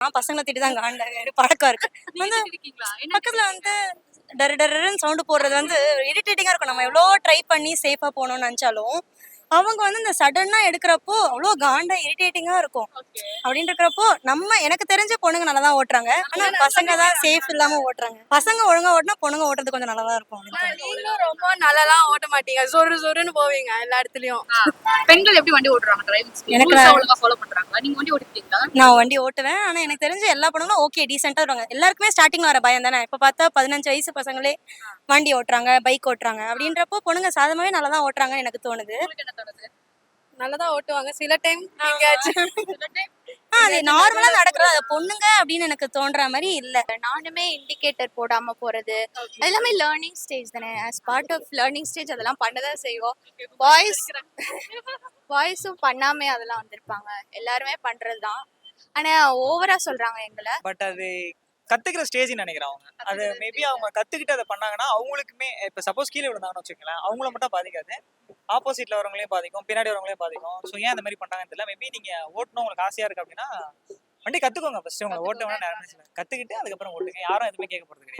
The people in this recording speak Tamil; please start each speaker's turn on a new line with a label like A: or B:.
A: நான் பசங்களை திட்டி தான் காண்டாக பழக்கம் இருக்கு. வந்து பக்கத்துல வந்து டர் டர்ன்னு சவுண்டு போடுறது வந்து இரிட்டேட்டிங்கா இருக்கும். நம்ம எவ்வளோ ட்ரை பண்ணி சேஃபா போகணும்னு நினைச்சாலும் அவங்க வந்து இந்த சடனா எடுக்கிறப்போ அவ்வளோ காண்டா இரிட்டேட்டிங்கா இருக்கும். அப்படின்னு இருக்கிறப்போ எனக்கு தெரிஞ்ச பொண்ணுங்க நல்லா தான் ஓட்டுறாங்க. ஆனா பசங்க தான் சேஃப் இல்லாம ஓட்டுறாங்க. பசங்க ஒழுங்கா ஓட்டினா பொண்ணுங்க ஓட்டுறது கொஞ்சம் நல்லா தான் இருக்கும்.
B: நீங்களும் ரொம்ப நல்லாலாம் ஓட்ட மாட்டீங்க, சொரு சொருன்னு போவீங்க எல்லா இடத்துலயும்.
C: பெண்கள் எப்படி வண்டி ஓட்டுறாங்க? டிரைவிங்
A: எனக்கு
C: ரூல்ஸ் ஒழுங்கா ஃபாலோ பண்றாங்களா? நீங்க வண்டி ஓட்டிருக்கீங்களா?
A: நான் வண்டி ஓட்டுவேன். ஆனா எனக்கு தெரிஞ்ச எல்லா பொண்ணுங்களும் ஓகே டீசென்ட்டா வருவாங்க. எல்லாருக்குமே ஸ்டார்டிங்ல வர பயம் தானே. இப்ப பார்த்தா 15 வயசு பசங்களே வண்டி ஓட்டுறாங்க, பைக் ஓட்டுறாங்க. அப்படின்றப்போ பொண்ணுங்க சாதமாவே நல்லா தான் ஓட்டுறாங்கன்னு எனக்கு தோணுது.
C: உங்களுக்கு என்ன தோணுது?
B: நல்லதான் ஓட்டுவாங்க சில டைம். எங்கேயாச்சும்
A: அது நார்மலா நடக்கிறது. அது பொண்ணுங்க அப்படின்னு எனக்கு தோன்ற மாதிரி இல்ல.
D: நானுமே இண்டிகேட்டர் போடாம போறது அது எல்லாமே லேர்னிங் ஸ்டேஜ் தானே. As part of learning stage அதெல்லாம் பண்ணதான் செய்வோம். பாய்ஸும் பண்ணாமே அதெல்லாம் வந்திருப்பாங்க. எல்லாருமே பண்றதுதான். ஆனா ஓவரா சொல்றாங்க எங்களை.
E: பட் அது கத்துக்கிற ஸ்டேஜ்னு நினைக்கிறேன் அவங்க. அது மேபி அவங்க கத்துக்கிட்டு அதை பண்ணாங்கன்னா அவங்களுக்குமே இப்போ சப்போஸ் கீழே விழுந்தாங்கன்னு வச்சுக்கோங்களேன், அவங்கள மட்டும் பாதிக்காது, ஆப்போசிட்ல வரவங்களையும் பாதிக்கும், பின்னாடி வரவங்களையும் பாதிக்கும். ஸோ ஏன் அந்த மாதிரி பண்றாங்கன்னு தெரியல. மேபி நீங்க ஓட்டணும் உங்களுக்கு ஆசையா இருக்கு அப்படின்னா வண்டி கத்துக்கோங்க. ஃபர்ஸ்ட் உங்களை ஓட்ட வேணா நேரம் கத்துக்கிட்டு அதுக்கப்புறம் ஓட்டுங்க. யாரும் எதுவுமே கேட்க போறது கிடையாது.